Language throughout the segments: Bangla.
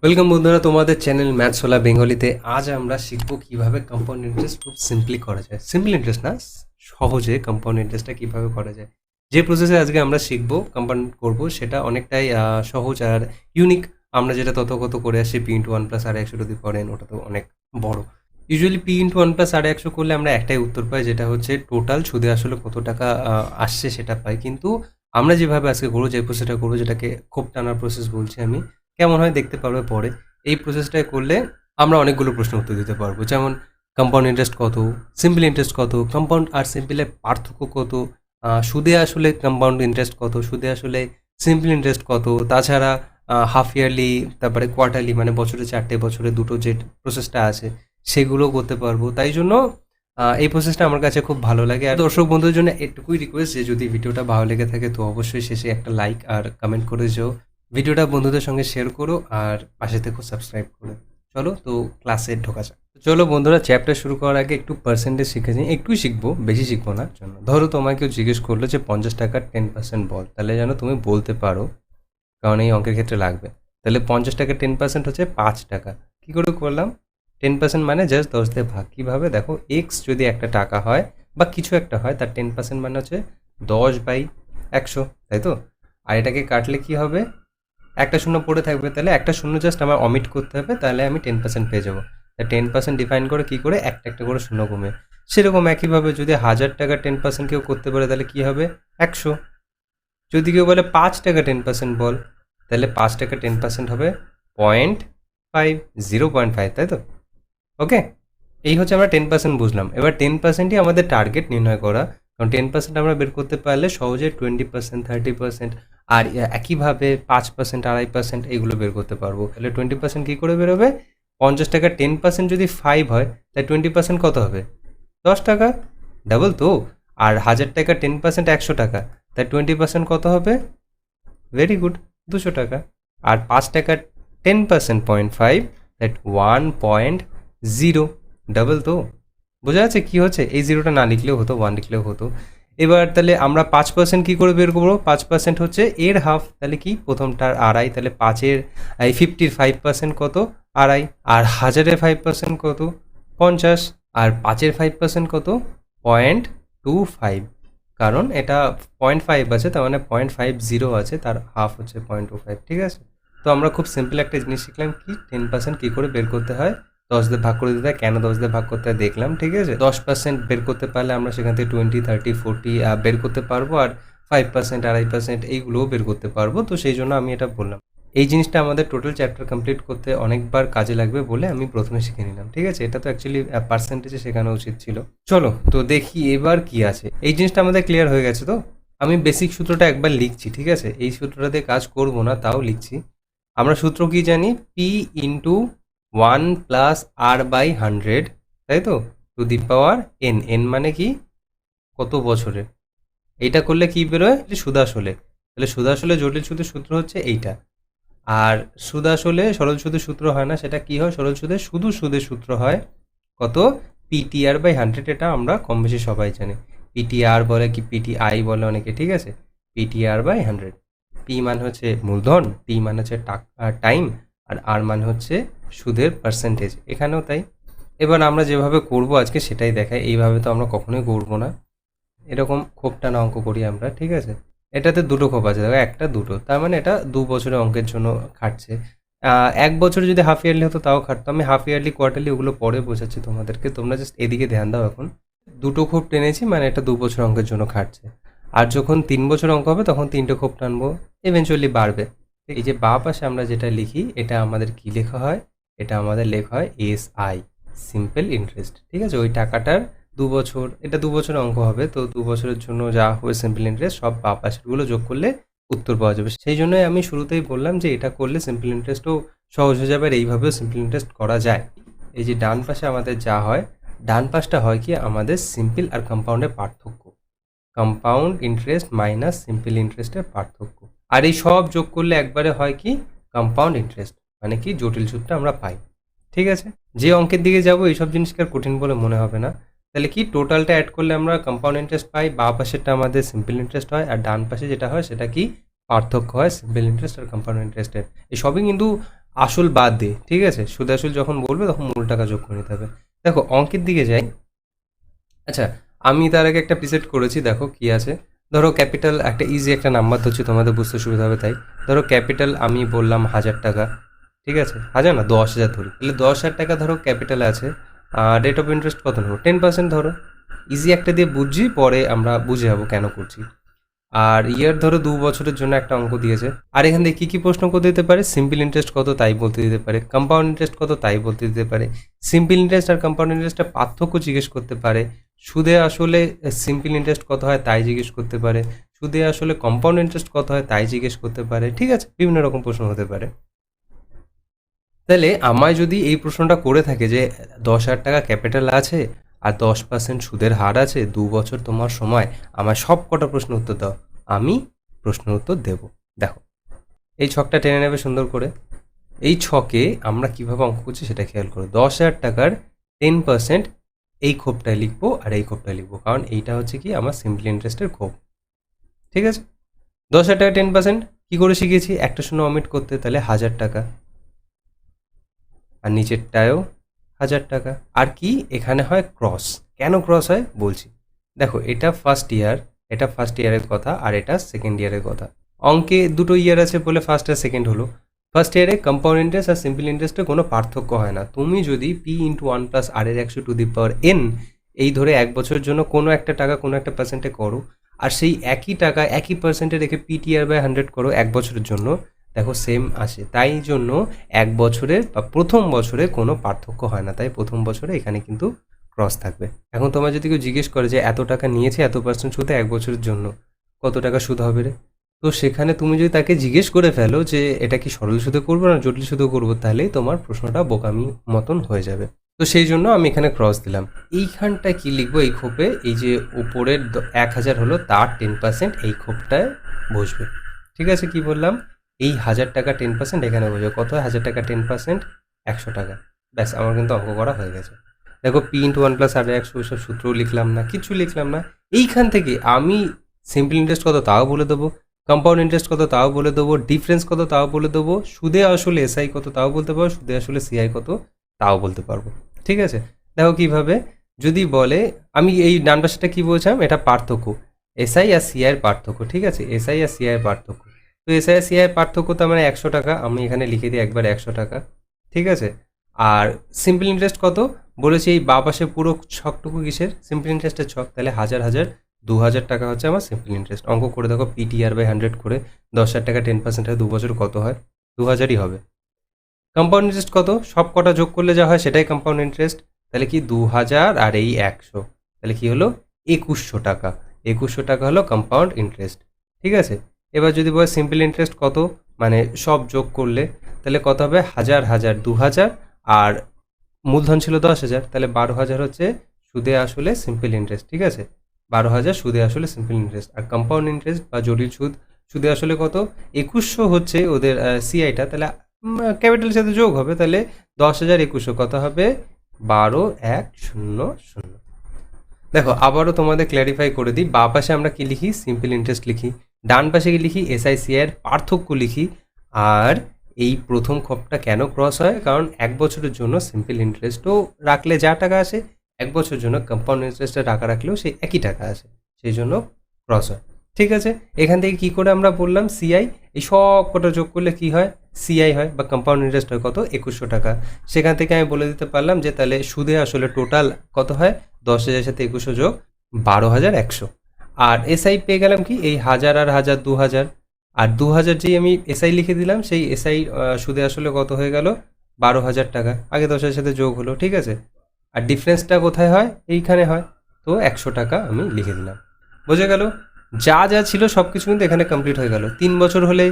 ওয়েলকাম বন্ধুরা, তোমাদের চ্যানেল ম্যাথসোলা বেঙ্গলিতে। আজ আমরা শিখবো কিভাবে কম্পাউন্ড ইন্টারেস্ট খুব সিম্পলি করা যায়। সিম্পল ইন্টারেস্ট না, সহজে কম্পাউন্ড ইন্টারেস্টটা কিভাবে করা যায়। যে প্রসেসে আজকে আমরা শিখবো কম্পাউন্ড করব সেটা অনেকটাই সহজ আর ইউনিক। আমরা যেটা তত করে আসি P into one plus R একশো যদি পড়েন, ওটা তো অনেক বড়। Usually P into one plus R একশো করলে আমরা একটাই উত্তর পাই, যেটা হচ্ছে টোটাল সুদে আসলে কত টাকা আসছে সেটা পাই। কিন্তু আমরা যেভাবে আজকে করবো, যে প্রসেসটা করবো, যেটাকে খোপ টানার প্রসেস বলছি আমি, কেমন হয় দেখতে পারবে পরে। এই প্রসেসটাই করলে আমরা অনেকগুলো প্রশ্ন উত্তর দিতে পারবো, যেমন কম্পাউন্ড ইন্টারেস্ট কত, সিম্পল ইন্টারেস্ট কত, কম্পাউন্ড আর সিম্পলের পার্থক্য কত, সুদে আসলে কম্পাউন্ড ইন্টারেস্ট কত, সুদে আসলে সিম্পল ইন্টারেস্ট কত, তাছাড়া হাফ ইয়ারলি, তারপরে কোয়ার্টারলি, মানে বছরে 4টে, বছরে 2টো যে প্রসেসটা আছে সেগুলো করতে পারবো। তাই জন্য এই প্রসেসটা আমার কাছে খুব ভালো লাগে। আর দর্শক বন্ধুদের জন্য এটুকুই রিকোয়েস্ট যে যদি ভিডিওটা ভালো লেগে থাকে তো অবশ্যই শেষে একটা লাইক আর কমেন্ট করে যেও, ভিডিওটা বন্ধুদের সঙ্গে শেয়ার করো আর পাশে থেকে সাবস্ক্রাইব করো। চলো তো ক্লাসে ঢোকা যাক। চলো বন্ধুরা, চ্যাপ্টার শুরু করার আগে একটু পার্সেন্টেজ শিখে নিই। একটুই শিখবো, বেশি শিখবো না। জন্য ধরো তোমায় কেউ জিজ্ঞেস করলো যে 50 টাকার 10% বল, তাহলে যেন তুমি বলতে পারো, কারণ এই অঙ্কের ক্ষেত্রে লাগবে। তাহলে 50 টাকার 10% হচ্ছে 5 টাকা। কী করে করলাম? 10% মানে জাস্ট 10 দিয়ে ভাগ। কীভাবে? দেখো, এক্স যদি একটা টাকা হয় বা কিছু একটা হয়, তার 10% মানে হচ্ছে 10/100, তাই তো? আর এটাকে কাটলে কি হবে? একটা শূন্য পড়ে থাকবে, তাহলে একটা শূন্য জাস্ট আমার অমিট করতে হবে, তাহলে আমি 10% পেয়ে যাবো। তা 10% ডিফাইন করে কী করে? একটা একটা করে শূন্য কমে। সেরকম একইভাবে যদি 1000 টাকার 10% কেউ করতে পারে, তাহলে কী হবে? 100। যদি কেউ বলে 5 টাকা 10% বল, তাহলে 5 টাকা 10% হবে 0.5, 0.5, তাই তো? ওকে, এই হচ্ছে আমরা 10% বুঝলাম। এবার 10%ই আমাদের টার্গেট নির্ণয় করা, কারণ 10% আমরা বের করতে পারলে সহজে 20%, 30% আর একইভাবে 5%, 2.5% এইগুলো বের করতে পারবো। তাহলে 20% কী করে বেরোবে? 50 টাকা 10% যদি 5 হয়, তাই 20% কত হবে? 10 টাকা। ডাবল তো। আর 1000 টাকা 10% 100 টাকা, তাই 20% কত হবে? ভেরি গুড, 200 টাকা। আর 5 টাকা 10% 0.5, দ্যাট 1.0। ডাবল তো। বোঝা যাচ্ছে কী হচ্ছে? এই জিরোটা না লিখলেও হতো, 1 লিখলেও হতো। এবার তাহলে আমরা 5% কী করে বের করবো? 5% হচ্ছে এর হাফ, তাহলে কি? প্রথমটার আড়াই, তাহলে 5-এর 50-র 5% কত? আড়াই। আর 1000-এর 5% কত? 50। আর 5-এর 5% কত? 0.25। কারণ এটা 0.5 আছে, তার মানে 0.50 আছে, তার হাফ হচ্ছে 0.25। ঠিক আছে? তো আমরা খুব সিম্পল একটা জিনিস শিখলাম, কি 10% কী করে বের করতে হয়। 10 দিয়ে ভাগ করে দিতে হয়। কেন 10 দিয়ে ভাগ করতে হয় দেখলাম। ঠিক আছে? 10% বের করতে পারলে আমরা সেখান থেকে 20, 30, 40 বের করতে পারবো, আর 5%, 2.5% এইগুলোও বের করতে পারবো। তো সেই জন্য আমি এটা বললাম। এই জিনিসটা আমাদের টোটাল চ্যাপ্টার কমপ্লিট করতে অনেকবার কাজে লাগবে বলে আমি প্রথমে শিখে নিলাম। ঠিক আছে? এটা তো অ্যাকচুয়ালি পার্সেন্টেজে শেখানো উচিত ছিল। চলো তো দেখি এবার কি আছে। এই জিনিসটা আমাদের ক্লিয়ার হয়ে গেছে তো? আমি বেসিক সূত্রটা একবার লিখছি, ঠিক আছে? এই সূত্রটা দিয়ে কাজ করবো না, তাও লিখছি। আমরা সূত্র কি জানি? P into 1 plus R by 100, তাই তো? To the power N. N মানে কি? কত বছরের। এইটা করলে কি বেরোয়? সুদাসলে। তাহলে সুদাসলে জটিল সুদের সূত্র হচ্ছে এইটা। আর সুদাসলে সরল সুদের সূত্র হয় না, সেটা কি হয়? সরল সুদের শুধু সুদের সূত্র হয় কত? PTR by 100। এটা আমরা কম বেশি সবাই জানি। পিটিআর বলে কি পিটিআই বলে অনেকে, ঠিক আছে? PTR by 100। পি মানে হচ্ছে মূলধন, টি মানে হচ্ছে টাইম, আর আর মানে হচ্ছে সুদের পার্সেন্টেজ। এখানেও তাই। এবার আমরা যেভাবে করব আজকে সেটাই দেখাই। এইভাবে তো আমরা কখনোই করবো না। এরকম খোপ টানা অঙ্ক করি আমরা, ঠিক আছে? এটাতে দুটো খোপ আছে, দেখো, একটা দুটো, তার মানে এটা 2 বছরের অঙ্কের জন্য খাটছে। 1 বছর যদি হাফ ইয়ারলি হতো তাও খাটতো। আমি হাফ ইয়ারলি, কোয়ার্টারলি ওগুলো পরে বোঝাচ্ছি তোমাদেরকে, তোমরা জাস্ট এদিকে ধ্যান দাও এখন। দুটো খোপ টেনেছি মানে এটা 2 বছর অঙ্কের জন্য খাটছে। আর যখন 3 বছর অঙ্ক হবে তখন 3টে খোপ টানবো, ইভেনচুয়ালি বাড়বে। এই যে বাঁ পাশে আমরা যেটা লিখি, এটা আমাদের কি লেখা হয়? এটা আমাদের লেখা হয় এসআই, সিম্পল ইন্টারেস্ট। ঠিক আছে? ওই টাকাটার 2 বছর, এটা 2 বছরের অঙ্ক হবে, তো 2 বছরের জন্য যা হবে সিম্পল ইন্টারেস্ট, সব বাঁ পাশেরগুলো যোগ করলে উত্তর পাওয়া যাবে। সেই জন্যই আমি শুরুতেই বললাম যে এটা করলে সিম্পল ইন্টারেস্টও সহজ হয়ে যাবে, আর এইভাবেও সিম্পল ইন্টারেস্ট করা যায়। এই যে ডান পাশে আমাদের যা হয়, ডান পাশটা হয় কি আমাদের সিম্পল আর কম্পাউন্ডের পার্থক্য, কম্পাউন্ড ইন্টারেস্ট মাইনাস সিম্পল ইন্টারেস্টের পার্থক্য। আর এই সব যোগ করলে একবারে হয় কি? কম্পাউন্ড ইন্টারেস্ট, মানে কি জটিল সূত্রটা আমরা পাই। ঠিক আছে? যে অঙ্কের দিকে যাবো এইসব জিনিসকে আর কঠিন বলে মনে হবে না। তাহলে কি টোটালটা অ্যাড করলে আমরা কম্পাউন্ড ইন্টারেস্ট পাই, বাঁ পাশেরটা আমাদের সিম্পল ইন্টারেস্ট হয়, আর ডান পাশে যেটা হয় সেটা কি? পার্থক্য হয় সিম্পল ইন্টারেস্ট আর কম্পাউন্ড ইন্টারেস্টের। এই সবই কিন্তু আসল বাদ দিয়ে, ঠিক আছে? সুদ আসল যখন বলবে তখন মূল টাকা যোগ করে নিতে হবে। দেখো অঙ্কের দিকে যাই। আচ্ছা, আমি তার আগে একটা প্রিসেট করেছি, দেখো কি আছে। ধরো ক্যাপিটাল, একটা ইজি একটা নাম্বার ধরছি, তোমাদের বুঝতে সুবিধা হবে তাই। ধরো ক্যাপিটাল আমি বললাম 1000 টাকা, ঠিক আছে? 1000 না, 10,000 ধরি, তাহলে 10,000 টাকা ধরো ক্যাপিটালে আছে। আর রেট অফ ইন্টারেস্ট কত নেবো? 10% ধরো। ইজি একটা দিয়ে বুঝছি, পরে আমরা বুঝে যাবো কেন করছি। আর ইয়ার ধরো 2 বছরের জন্য একটা অঙ্ক দিয়েছে। আর এখান থেকে কী প্রশ্ন করতে দিতে পারে? সিম্পল ইন্টারেস্ট কত তাই বলতে দিতে পারে, কম্পাউন্ড ইন্টারেস্ট কত তাই বলতে দিতে পারে, সিম্পল ইন্টারেস্ট আর কম্পাউন্ড ইন্টারেস্টের পার্থক্য জিজ্ঞেস করতে পারে, সুদে আসলে সিম্পল ইন্টারেস্ট কত হয় তাই জিজ্ঞেস করতে পারে, সুদে আসলে কম্পাউন্ড ইন্টারেস্ট কত হয় তাই জিজ্ঞেস করতে পারে, ঠিক আছে? বিভিন্ন রকম প্রশ্ন হতে পারে। তাহলে আমায় যদি এই প্রশ্নটা করে থাকে যে 10,000 টাকা ক্যাপিটাল আছে আর 10% সুদের হার আছে, 2 বছর তোমার সময়, আমার সব কটা প্রশ্ন উত্তর দাও, আমি প্রশ্ন উত্তর দেব। দেখো এই ছকটা টেনে নেবে সুন্দর করে। এই ছকে আমরা কিভাবে অঙ্ক করছি সেটা খেয়াল করো। 10,000 টাকার 10% এই ক্ষোভটায় লিখবো আর এই ক্ষোভটায় লিখবো, কারণ এইটা হচ্ছে কি আমার সিম্পল ইন্টারেস্টের ক্ষোভ, ঠিক আছে? 10,000 টাকা 10% কী করে শিখেছি? একটা শূন্য অমিট করতে, তাহলে 1,000 টাকা। আর নিচেরটায়ও 1,000 টাকা। আর কি এখানে হয় ক্রস। কেন ক্রস হয় বলছি। দেখো এটা ফার্স্ট ইয়ার, এটা ফার্স্ট ইয়ারের কথা, আর এটা সেকেন্ড ইয়ারের কথা। অঙ্কে দুটো ইয়ার আছে বলে ফার্স্ট আর সেকেন্ড হলো। ফার্স্ট ইয়ারে কম্পাউন্ড ইন্টারেস্ট আর সিম্পল ইন্টারেস্টে কোনো পার্থক্য হয় না। তুমি যদি p × 1 + r⁴ এই ধরে 1 বছরের জন্য কোনো একটা টাকা কোনো একটা পার্সেন্টে করো, আর সেই একই টাকা একই পার্সেন্টে রেখে PTR/100 করো 1 বছরের জন্য, দেখো সেম আসে। তাই জন্য 1 বছরের বা প্রথম বছরে কোনো পার্থক্য হয় না, তাই প্রথম বছরে এখানে কিন্তু ক্রস থাকবে। এখন তোমার যদি কেউ জিজ্ঞেস করে যে এত টাকা নিয়েছে এত পার্সেন্ট সুদে 1 বছরের জন্য, কত টাকা সুদ হবে রে? তো সেখানে তুমি যদি তাকে জিজ্ঞেস করে ফেলো যে এটা কি সরল সুদে করবো না জটিল সুদে করবো, তাহলেই তোমার প্রশ্নটা বোকামি মতন হয়ে যাবে। তো সেই জন্য আমি এখানে ক্রস দিলাম। এইখানটায় কি লিখবো? এই খোপে এই যে উপরের 1,000 হলো তার 10% এই খোপটায় বসবে, ঠিক আছে? কি বললাম? এই 1,000 টাকা 10% এখানে বসবে। কত হয় 1,000 টাকা 10%? 100 টাকা। ব্যাস, আমার কিন্তু অঙ্ক করা হয়ে গেছে। দেখো p × 1 + r⁴ ওইসব সূত্রও লিখলাম না, কিচ্ছু লিখলাম না। এইখান থেকে আমি সিম্পল ইন্টারেস্ট কত তাও বলে দেবো, কম্পাউন্ড ইন্টারেস্ট কত তাও বলে দেবো, ডিফারেন্স কত তাও বলে দেবো, সুদে আসলে SI কত তাও বলতে পারবো, সুদে আসলে CI কত তাও বলতে পারবো, ঠিক আছে? দেখো কিভাবে। যদি বলে, আমি এই ডান পাশেটা কি বলছিলাম, এটা পার্থক্য, SI আর CI এর পার্থক্য, ঠিক আছে? SI আর CI এর পার্থক্য। তো SI আর CI এর পার্থক্য তার মানে 100 টাকা, আমি এখানে লিখে দিই একবার 100 টাকা, ঠিক আছে? আর সিম্পল ইন্টারেস্ট কত বলেছি? এই বা পাশে পুরো ছকটুকু কিসের? সিম্পল ইন্টারেস্টের ছক। তাহলে 1,000 2,000 টাকা হচ্ছে আমার সিম্পল ইন্টারেস্ট। অঙ্ক করে দেখো PTR/100 করে 10,000 টাকা 10% হয় 2 বছর কত হয়? 2,000ই হবে। কম্পাউন্ড ইন্টারেস্ট কত? সব কটা যোগ করলে যা হয় সেটাই কম্পাউন্ড ইন্টারেস্ট। তাহলে কি 2,000 আর এই 100, তাহলে কি হলো? 2,100 টাকা। 2,100 টাকা হলো কম্পাউন্ড ইন্টারেস্ট, ঠিক আছে? এবার যদি বলে সিম্পল ইন্টারেস্ট কত, মানে সব যোগ করলে, তাহলে কত হবে? 1,000 2,000 আর মূলধন ছিল 10,000, তাহলে 12,000 হচ্ছে সুদে আসলে সিম্পল ইন্টারেস্ট, ঠিক আছে? 12,000 সুদে আসলে সিম্পল ইন্টারেস্ট। আর কম্পাউন্ড ইন্টারেস্ট বা জটিল সুদ, সুদে আসলে কত? 2,100 হচ্ছে ওদের CI-টা, তাহলে ক্যাপিটালের সাথে যোগ হবে, তাহলে 10,000 2,100 কত হবে? 12,100। দেখো আবারও তোমাদের ক্ল্যারিফাই করে দিই, বা পাশে আমরা কি লিখি? সিম্পল ইন্টারেস্ট লিখি। ডান পাশে কি লিখি? SI/CI এর পার্থক্য লিখি। আর এই প্রথম খোপটা কেন ক্রস হয়? কারণ 1 বছরের জন্য সিম্পল ইন্টারেস্টও রাখলে যা টাকা আসে, 1 বছরের জন্য কম্পাউন্ড ইন্টারেস্টে টাকা রাখলেও সেই একই টাকা আসে, সেই জন্য ক্রস হয়, ঠিক আছে? এখান থেকে কি করে আমরা বললাম CI, এই সব কটা যোগ করলে কি হয়? CI হয় বা কম্পাউন্ড ইন্টারেস্ট হয় কত? 2,100 টাকা। সেখান থেকে আমি বলে দিতে পারলাম যে তাহলে সুদে আসলে টোটাল কত হয়? 10,000 সাথে 2,100 যোগ 12,100। আর SI পেয়ে গেলাম কি? এই 1,000 আর 1,000 2,000, আর 2,000 যেই আমি SI লিখে দিলাম, সেই SI সুদে আসলে কত হয়ে গেল? 12,000 টাকা। আগে 10,000 সাথে যোগ হলো, ঠিক আছে? আর ডিফারেন্সটা কোথায় হয়? এইখানে হয়। তো 100 টাকা আমি লিখে দিলাম। বোঝা গেল? যা যা ছিল সব কিছু কিন্তু এখানে কমপ্লিট হয়ে গেল। 3 বছর হলে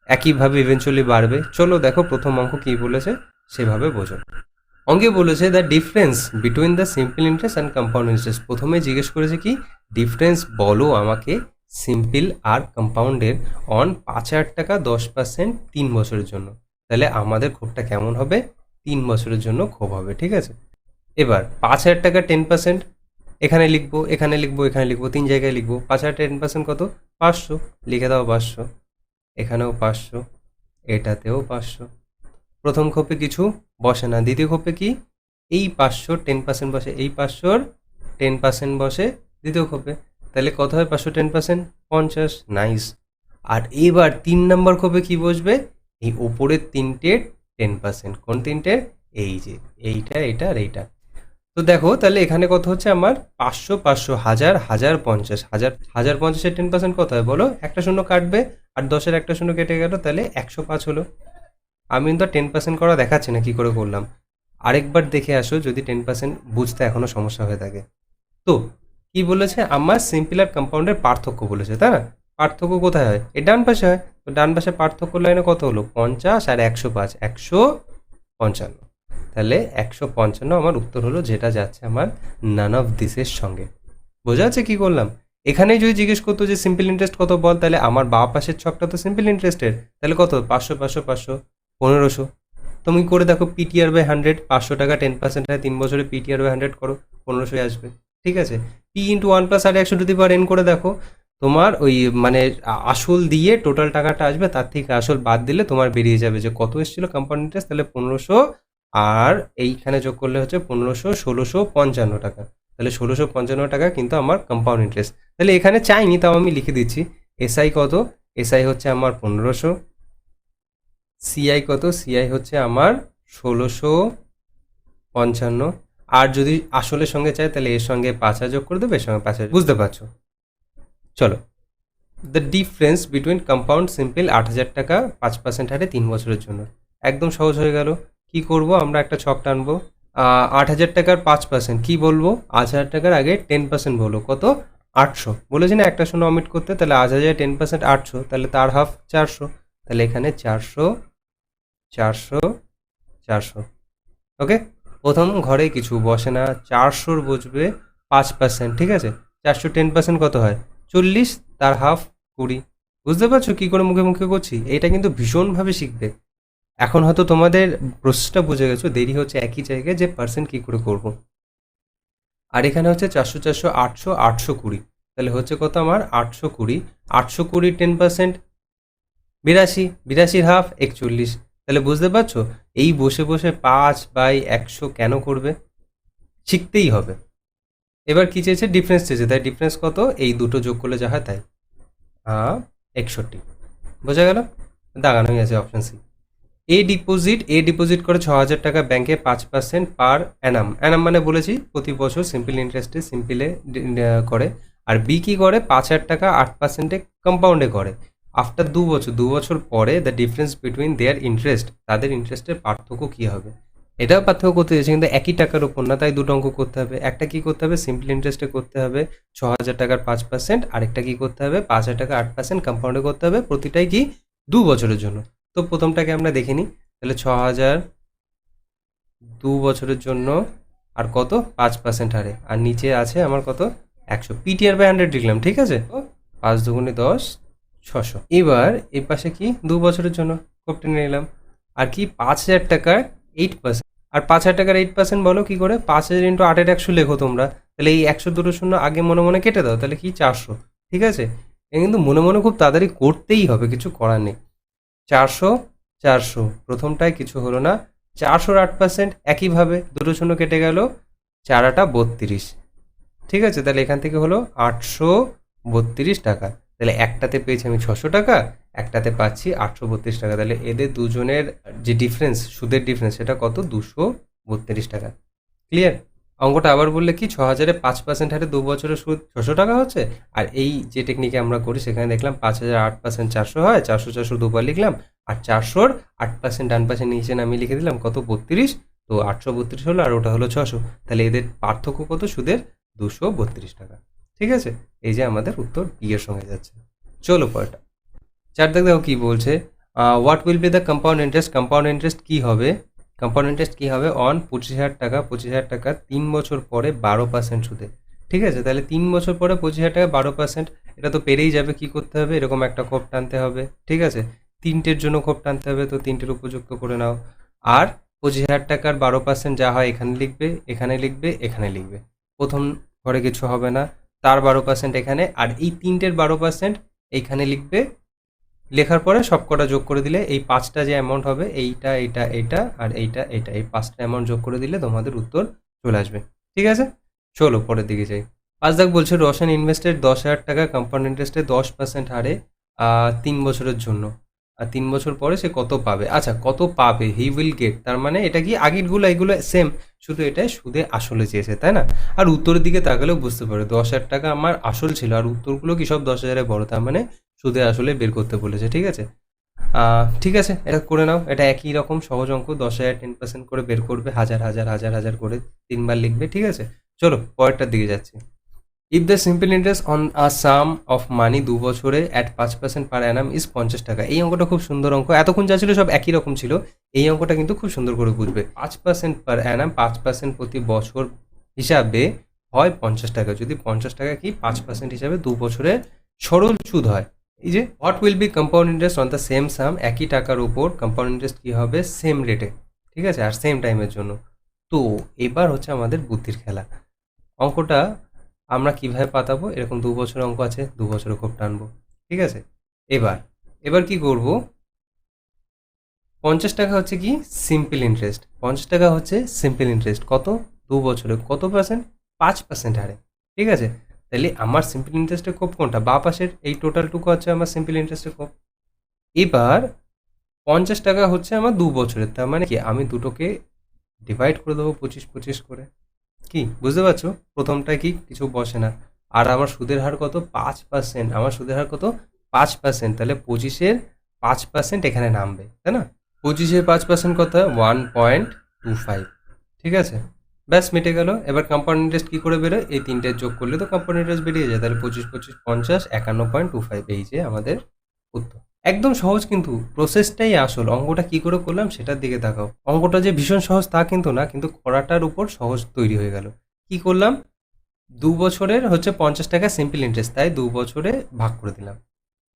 একইভাবে ইভেনচুয়ালি বাড়বে। চলো দেখো প্রথম অঙ্ক কী বলেছে সেভাবে বোঝো। অঙ্কে বলেছে the difference between the simple interest and compound interest. প্রথমে জিজ্ঞেস করেছে কি? ডিফারেন্স বলো আমাকে সিম্পল আর কম্পাউন্ডের অন 5,000 টাকা 10% 3 বছরের জন্য। তাহলে আমাদের ক্ষোভটা কেমন হবে? 3 বছরের জন্য ক্ষোভ হবে, ঠিক আছে? এবার 5,000 টাকা 10% এখানে লিখবো, এখানে লিখবো, এখানে লিখবো, 3 জায়গায় লিখবো। 5,000 10% কত? 500। লিখে দাও 500। এখানেও 500, এটাতেও 500। প্রথম খোপে কিছু বসে না, দ্বিতীয় খোপে কি এই 500 10% বসে, এই 500 10% বসে দ্বিতীয় খোপে, তাহলে কত হয় 500 10% 50। নাইস। আর এবার 3 নম্বর খোপে কি বসবে, এই ওপরের তিনটের 10%। কোন তিনটের, এই যে এইটা এটা আর এইটা। তো দেখো তাহলে এখানে কত হচ্ছে আমার 500 500 1000 1050 1050 10% কত হয় বলো, একটা শূন্য কাটবে আর 10-এর একটা শূন্য কেটে গেল, তাহলে 105 হলো। আমি কিন্তু 10% করা দেখাচ্ছি না কি করে করলাম, আরেকবার দেখে আসো যদি 10% বুঝতে এখনো সমস্যা হয়ে থাকে। তো কি বলেছে আমার সিম্পল আর কম্পাউন্ডের পার্থক্য বলেছে, তাই না? পার্থক্য কোথায় হয়, এই ডান পাশে হয়। তো ডান পাশে পার্থক্য লাইনে কত হলো 50 আর 105 155। তাহলে 155 আমার উত্তর হলো, যেটা যাচ্ছে আমার নান অফ দিসের সঙ্গে। বোঝা যাচ্ছে কি করলাম? এখানেই যদি জিজ্ঞেস করতো যে সিম্পল ইন্টারেস্ট কত বল, তাহলে আমার বাঁ পাশের ছকটা তো সিম্পল ইন্টারেস্টের, তাহলে কত 500 500 500 1500। তুমি করে দেখো পিটিআর বাই 100, 500 টাকা 10% হয় 3 বছরে, পিটিআর বাই 100 করো 1500 আসবে। ঠিক আছে, পি ইন্টু 1 প্লাস আর 100 করে দেখো, তোমার ওই মানে আসল দিয়ে টোটাল টাকাটা আসবে, তার থেকে আসল বাদ দিলে তোমার বেরিয়ে যাবে যে কত এসেছিল কম্পাউন্ড ইন্টারেস্ট, তাহলে 1500 আর এইখানে যোগ করলে হচ্ছে 1500 1655 টাকা। তাহলে 1655 টাকা কিন্তু আমার কম্পাউন্ড ইন্টারেস্ট। তাহলে এখানে চাইনি, তাও আমি লিখে দিচ্ছি এসআই কত, এসআই হচ্ছে আমার 1500, সিআই কত, সিআই হচ্ছে আমার 1655। আর যদি আসলের সঙ্গে চাই তাহলে এর সঙ্গে 5000 যোগ করে দেবে, এর সঙ্গে 5000। বুঝতে পারছো? চলো, the difference between compound simple 8000 টাকা 5% হারে 3 বছরের জন্য। একদম সহজ হয়ে গেল। কি করব, আমরা একটা ছক টানবো। 8000 টাকার 5% কি বলবো, 8000 টাকার আগে 10% বলো, কত 800। বলেছি না একটা শূন্য অমিট করতে, তাহলে 8000 10% 800, তাহলে তার হাফ 400। তাহলে এখানে 400 400 400। ওকে, প্রথম ঘরে কিছু বসে না, 400 বসবে 5%। ঠিক আছে, 400 10% কত হয় 40, তার হাফ 20। বুঝতে পারছো কি করে মুখে মুখে করছি? এটা কিন্তু ভীষণভাবে শিখবে। এখন হয়তো তোমাদের প্রসেসটা বুঝে গেছো, দেরি হচ্ছে একই জায়গায় যে পার্সেন্ট কি করে করব। আর এখানে হচ্ছে 400 400 800 820, তাহলে হচ্ছে কত আমার 820। 820 10% 82, 82-র হাফ 41। তাহলে বুঝতে পারছো এই বসে বসে 5/100 কেন করবে, শিখতেই হবে। এবার কি চেয়েছে, ডিফারেন্স চেয়েছে, তাই ডিফারেন্স কত, এই দুটো যোগ করলে যা হয় তাই 61। বোঝা গেল? দাগানোই আছে অপশন সি। এ ডিপোজিট করে 6000 টাকা ব্যাংকে 5% পার অ্যানাম। অ্যানাম মানে বলেছি প্রতি বছর সিম্পল ইন্টারেস্টে সিম্পলে করে। আর বি কি করে 5000 টাকা 8%-এ কম্পাউন্ডে করে। আফটার 2 বছর পরে the difference between their interest, তাদের ইন্টারেস্টের পার্থক্য কী হবে। এটাও পার্থক্য করতে দিয়েছে কিন্তু একই টাকার উপর না, তাই দুটো অঙ্ক করতে হবে। একটা কি করতে হবে, সিম্পল ইন্টারেস্টে করতে হবে 6000 টাকার 5%, আরেকটা কি করতে হবে 5000 টাকা 8% কম্পাউন্ডে করতে হবে, প্রতিটাই কি 2 বছরের জন্য। তো প্রথমটাকে আমরা দেখে নিই, তাহলে 6000 2 বছরের জন্য, আর কত 5% হারে, আর নিচে আছে আমার কত 100, পিটিআর বাই 100 লিখলাম। ঠিক আছে, 5 দুগুণে 10 600। এবার এই পাশে কি 2 বছরের জন্য খুব টেনে নিলাম, আর কি 5000 টাকার 8%। আর 5000 টাকার 8% বলো কি করে, 5000 ইন্টু 8-এর 100 লেখো তোমরা, তাহলে এই 100 দুটো শূন্য আগে মনে মনে কেটে দাও, তাহলে কি 400। ঠিক আছে, এ কিন্তু মনে মনে খুব তাড়াতাড়ি করতেই হবে, কিছু করার নেই। 400 400, প্রথমটায় কিছু হলো না, 400-র 8% একইভাবে দুটো শূন্য কেটে গেল, 4-8-32। ঠিক আছে, তাহলে এখান থেকে হলো 832 টাকা। তাহলে একটাতে পেয়েছি আমি 600 টাকা, একটাতে পাচ্ছি 832 টাকা। তাহলে এদের দুজনের যে ডিফারেন্স, সুদের ডিফারেন্স, সেটা কত 232 টাকা। ক্লিয়ার? অঙ্কটা আবার বললে কি 6000-এ 5% হারে 2 বছরের সুদ 600 টাকা হচ্ছে। আর এই যে টেকনিকে আমরা করি সেখানে দেখলাম 5000 8% 400 হয়, 400 400 দুবার লিখলাম, আর 400-র 8% ডান পাশে নিচে নামিয়ে লিখে দিলাম কত 32। তো 832 হলো আর ওটা হলো 600। তাহলে এদের পার্থক্য কত সুদের, 232 টাকা। ঠিক আছে, এই যে আমাদের উত্তর বি এর সঙ্গে যাচ্ছে। চলো পরেরটা, 4 দেখো কি বলছে, what will B the compound interest, compound interest কি হবে, কম্পাউন্ড ইন্টারেস্ট কী হবে অন 25,000 টাকা, 25,000 টাকা 3 বছর পরে 12% সুদে। ঠিক আছে, তাহলে 3 বছর পরে 25,000 টাকা 12%, এটা তো পেরেই যাবে। কি করতে হবে, এরকম একটা খোপ টানতে হবে। ঠিক আছে, তিনটের জন্য খোপ টানতে হবে, তো তিনটের উপযুক্ত করে নাও। আর 25,000 টাকার 12% যা হয় এখানে লিখবে, এখানে লিখবে, এখানে লিখবে। প্রথম ঘরে কিছু হবে না, তার 12% এখানে, আর এই তিনটের 12% এইখানে লিখবে, লেখার পরে সবকটা যোগ করে দিলে এই ৫টা যে অ্যামাউন্ট হবে এইটা, এইটা, এইটা আর এইটা, এইটা, এই ৫টা অ্যামাউন্ট যোগ করে দিলে তোমাদের উত্তর চলে আসবে। ঠিক আছে? চলো পরের দিকে যাই। ৫ দাগ বলছে রোশন ইনভেস্টেড ১০,০০০ টাকা কম্পাউন্ড ইন্টারেস্টে ১০% হারে ৩ বছরের জন্য। আর ৩ বছর পরে সে কত পাবে? আচ্ছা, কত পাবে? হি উইল গেট, তার মানে এটা কি আগেরগুলো এগুলো সেম, শুধু এটাই সুদে আসলে চেয়েছে, তাই না? আর উত্তরের দিকে তাকালেও বুঝতে পারো ১০,০০০ টাকা আমার আসল ছিল আর উত্তরগুলো কি সব ১০,০০০ বড়, তার মানে সুদে আসলে বের করতে বলেছে। ঠিক আছে? ঠিক আছে, এটা করে নাও। এটা একই রকম সহজ অঙ্ক। ১০,০০০ 10% করে বের করবে, হাজার হাজার হাজার হাজার করে ৩ বার লিখবে। ঠিক আছে? চলো পরেরটার দিকে যাচ্ছি। If the simple interest on a sum of money ২ বছরে অ্যাট ৫% পার অ্যানাম ইজ ৫০ টাকা। এই অঙ্কটা খুব সুন্দর অঙ্ক। এতক্ষণ যা ছিল সব একই রকম ছিল। এই অঙ্কটা কিন্তু খুব সুন্দর করে বুঝবে। ৫% পার অ্যানাম, ৫% প্রতি বছর হিসাবে হয় ৫০ টাকা। যদি ৫০ টাকা কি ৫% হিসাবে ২ বছরের সরল সুদ হয়। এই যে what will be compound interest on the same sum, একই টাকার উপর কম্পাউন্ড ইন্টারেস্ট কি হবে সেম রেটে। ঠিক আছে? আর সেম টাইমের জন্য। তো এবার হচ্ছে আমাদের বুদ্ধির খেলা। অঙ্কটা আমরা কিভাবে পাতাবো? এরকম ২ বছরের অঙ্ক আছে, ২ বছরে খুব টানবো। ঠিক আছে? এবার এবার কি করব? ৫০ টাকা হচ্ছে কি সিম্পল ইন্টারেস্ট। ৫০ টাকা হচ্ছে সিম্পল ইন্টারেস্ট। কত? ২ বছরে কত পার্সেন্ট? ৫% হারে। ঠিক আছে? তাহলে আমার সিম্পল ইন্টারেস্টের কোপ কোনটা? বাঁ পাশের এই টোটালটুকু হচ্ছে আমার সিম্পল ইন্টারেস্টের কোপ। এবার ৫০ টাকা হচ্ছে আমার ২ বছরের, তার মানে কি আমি দুটোকে ডিভাইড করে দেবো ২৫ করে। কি বুঝতে পারছো? প্রথমটা কি কিছু বসে না। আর আমার সুদের হার কত? ৫%। আমার সুদের হার কত? ৫%। তাহলে ২৫-এর ৫% এখানে নামবে, তাই না? ২৫-এর ৫% কত? 1.25। ঠিক আছে? ব্যাস মিটে গেল। এবার কম্পাউন্ড ইন্টারেস্ট কি করে বেরোয়? এই তিনটে যোগ করলে তো কম্পাউন্ড ইন্টারেস্ট বেরিয়ে যায়। তাহলে ২৫, ২৫, ৫০, ৫১.25, এই যে আমাদের উত্তর। একদম সহজ, কিন্তু প্রসেসটাই আসল। অঙ্কটা কি করে করলাম সেটার দিকে তাকাও। অঙ্কটা যে ভীষণ সহজ তা কিন্তু না, কিন্তু করাটার উপর সহজ তৈরি হয়ে গেল। কি করলাম? ২ বছরের হচ্ছে ৫০ টাকা সিম্পল ইন্টারেস্ট, তাই ২ বছরে ভাগ করে দিলাম।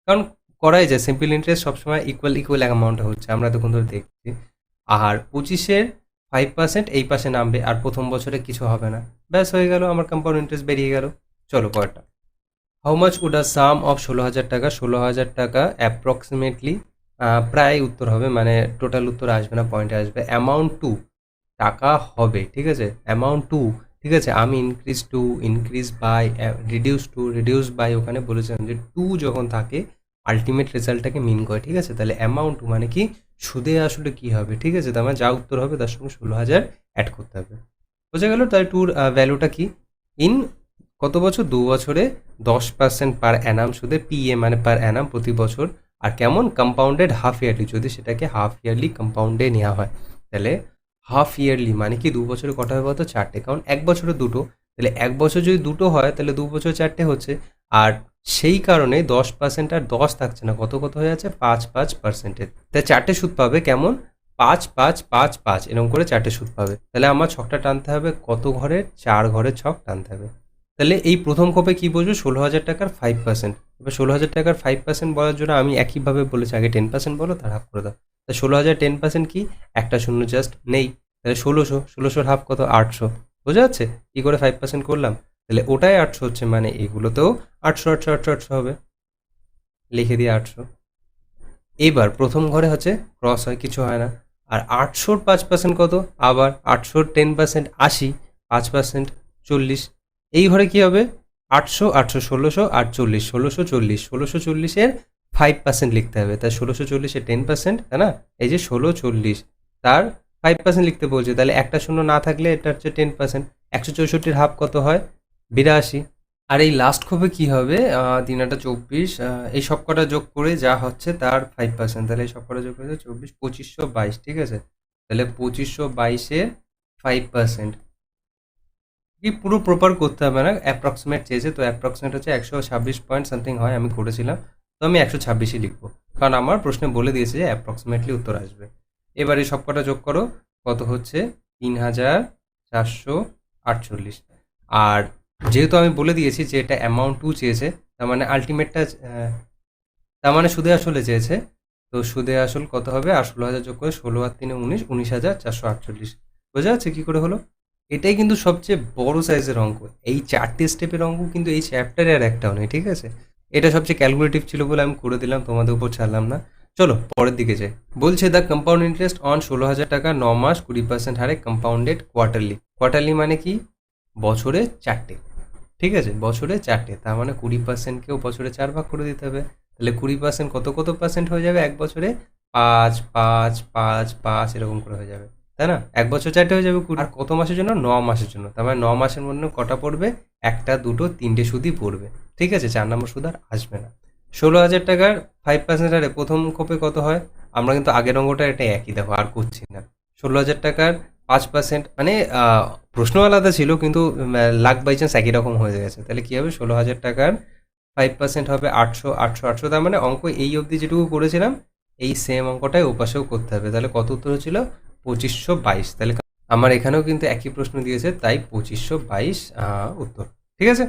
কারণ করাই যায়, সিম্পল ইন্টারেস্ট সবসময় ইকুয়াল ইকুয়াল অ্যামাউন্টে হচ্ছে, আমরা তখন ধরে দেখছি। আর ২৫-এর 5% এই পাশে নামবে আর প্রথম বছরে কিছু হবে না। ব্যাস হয়ে গেল, আমার কম্পাউন্ড ইন্টারেস্ট বেরিয়ে গেল। চলো পরেরটা। How much would a sum of ১৬,০০০ টাকা, ১৬,০০০ টাকা অ্যাপ্রক্সিমেটলি, প্রায় উত্তর হবে, মানে টোটাল উত্তর আসবে না, পয়েন্টে আসবে। অ্যামাউন্ট টু, টাকা হবে। ঠিক আছে? Amount two. ঠিক আছে? আমি ইনক্রিজ বাই, রিডিউস বাই, ওখানে বলেছিলাম যে টু যখন থাকে আলটিমেট রেজাল্টটাকে মিন করে। ঠিক আছে? তাহলে অ্যামাউন্ট টু মানে কি সুদে আসলে কি হবে। ঠিক আছে? তার মানে যা উত্তর হবে তার সঙ্গে ১৬,০০০ অ্যাড করতে হবে। বোঝা গেল? তাই টুর ভ্যালুটা কি? ইন কত বছর? ২ বছরে ১০% পার অ্যানাম সুদে, পিএ মানে পার অ্যানাম প্রতি বছর। আর কেমন? কম্পাউন্ডেড হাফ ইয়ারলি, যদি সেটাকে হাফ ইয়ারলি কম্পাউন্ডে নেওয়া হয়। তাহলে হাফ ইয়ারলি মানে কি ২ বছরে কটা হবে বলতো? ৪টে। কারণ ১ বছরে ২টো, তাহলে ১ বছর যদি ২টো হয় তাহলে ২ বছর ৪টে হচ্ছে। আর সেই কারণে ১০% আর ১০ থাকছে না, কত কত হয়ে যাচ্ছে? ৫-৫%। তাই ৪টে সুদ পাবে। কেমন? ৫-৫-৫-৫, এরকম করে ৪টে সুদ পাবে। তাহলে আমার ছকটা টানতে হবে কত ঘরের? ৪ ঘরের ছক টানতে হবে। তাহলে এই প্রথম কোপে কি বলছো? ১৬,০০০ টাকার ৫%। এবার ১৬,০০০ টাকার ৫% বলার জন্য আমি একইভাবে বলেছি, আগে 10% বলো, তার হাফ করে দাও। তা ১৬,০০০ 10% কি? একটা শূন্য জাস্ট নেই। তাহলে ১৬০০, ১৬০০-র হাফ কত? ৮০০। বোঝা যাচ্ছে কি করে ৫% করলাম? তাহলে ওটাই ৮০০ হচ্ছে, মানে এগুলোতেও ৮০০ ৮০০ ৮০০ ৮০০ হবে। লিখে দিয়ে ৮০০। এইবার প্রথম ঘরে হচ্ছে ক্রস হয়, কিছু হয় না। আর ৮০০-র ৫% কত? আবার ৮০০-র 10% ৮০, ৫% ৪০। এই ঘরে কি হবে? ৮০০, ৮০০, ১৬০০ আর ৪০, ১৬৪০। ১৬৪০-এর 5% লিখতে হবে। তাই ১৬৪০-এর 10%, তাই না? এই যে ১৬৪০, তার 5% লিখতে বলছে। তাহলে একটা শূন্য না থাকলে এটা হচ্ছে 10%। ১৬৪-র হাফ কত হয়? ৮২। আর এই লাস্ট খোপে কি হবে? ৩-৮-২৪, এই সব কটা যোগ করে যা হচ্ছে তার 5%। তাহলে এই সব কটা যোগ করে ২৪, ২৫২২। ঠিক আছে? তাহলে ২৫২২-এর 5% কি পুরো প্রপার করতে হবে না, অ্যাপ্রক্সিমেট চেয়েছে, তো অ্যাপ্রক্সিমেট হচ্ছে ১২৬ পয়েন্ট সামথিং হয়, আমি করেছিলাম। তো আমি ১২৬ই লিখবো, কারণ আমার প্রশ্নে বলে দিয়েছে যে অ্যাপ্রক্সিমেটলি উত্তর আসবে। এবার এই সব কটা যোগ করো, কত হচ্ছে? ৩,৪৪৮। আর যেহেতু আমি বলে দিয়েছি যে এটা অ্যামাউন্ট টু চেয়েছে, তার মানে আলটিমেটটা, তার মানে সুদে আসলে চেয়েছে। তো সুদে আসল কত হবে? আর ১৬,০০০ যোগ করে ১৬ আর ৩-এ ১৯, ১৯,৪৪৮। বোঝা যাচ্ছে কি করে হলো? এটাই কিন্তু সবচেয়ে বড় সাইজের অঙ্ক। এই ৪টে স্টেপের অঙ্ক কিন্তু এই চ্যাপ্টারে আর একটাও নেই। ঠিক আছে? এটা সবচেয়ে ক্যালকুলেটিভ ছিল বলে আমি করে দিলাম, তোমাদের উপর ছাড়লাম না। চলো পরের দিকে যাই। বলছে দ্য কম্পাউন্ড ইন্টারেস্ট অন 16,000 টাকা 9 মাস 20% হারে কম্পাউন্ডেড কোয়ার্টারলি। কোয়ার্টারলি মানে কি? বছরে 4টে, ঠিক আছে, বছরে 4টে, তার মানে 20%কেও বছরে 4 ভাগ করে দিতে হবে। তাহলে 20% কত কত পার্সেন্ট হয়ে যাবে এক বছরে? 5 5 5 5 এরকম করে হয়ে যাবে, তাই না? এক বছর 4টে হয়ে যাবে 20। আর কত মাসের জন্য? 9 মাসের জন্য। তার মানে 9 মাসের মধ্যে কটা পড়বে? একটা, দুটো, তিনটে সুদই পড়বে, ঠিক আছে, 4 নম্বর সুদ আর আসবে না। 16,000 টাকার 5% হারে প্রথম কোপে কত হয়? আমরা কিন্তু আগের অঙ্কটা এটা একই, দেখো আর করছি না। 16,000 টাকার 5% মানে প্রশ্ন আলাদা ছিল কিন্তু লাখ বাই চান্স একই রকম হয়ে গেছে। তাহলে কি হবে? 16,000 টাকার 5% হবে 800 800 800। তার মানে অঙ্ক এই অবধি যেটুকু করেছিলাম এই সেম অঙ্কটাই ওপাশেও করতে হবে। তাহলে কত উত্তর হচ্ছিল? 2522। তাহলে আমার এখানেও কিন্তু একই প্রশ্ন দিয়েছে, তাই 2522 উত্তর, ঠিক আছে।